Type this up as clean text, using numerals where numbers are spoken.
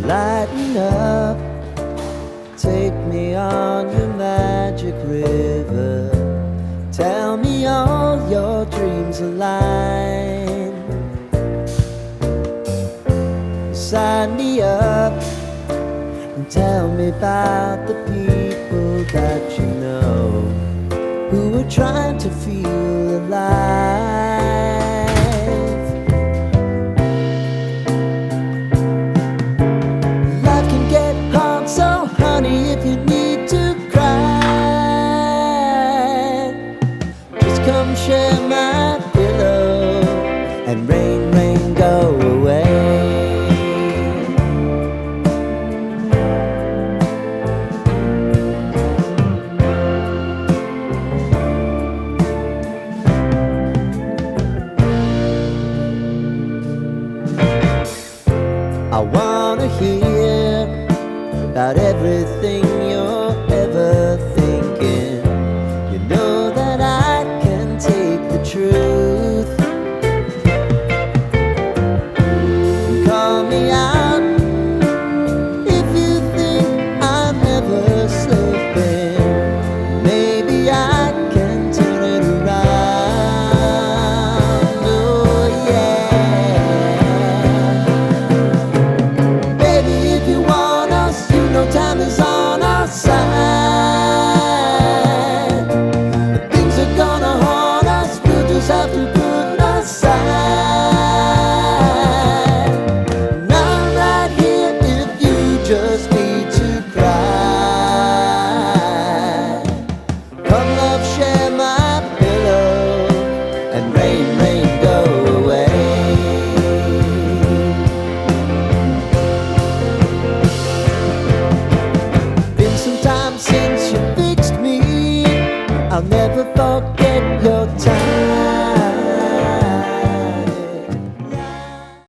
Lighten up, take me on your magic river. Tell me all your dreams align. Sign me up and tell me about the people that you know who are trying to feel alive. Life can get hard, so honey, if you need to cry, just come share my pillow and rain, rain, go away. I wanna hear about everything you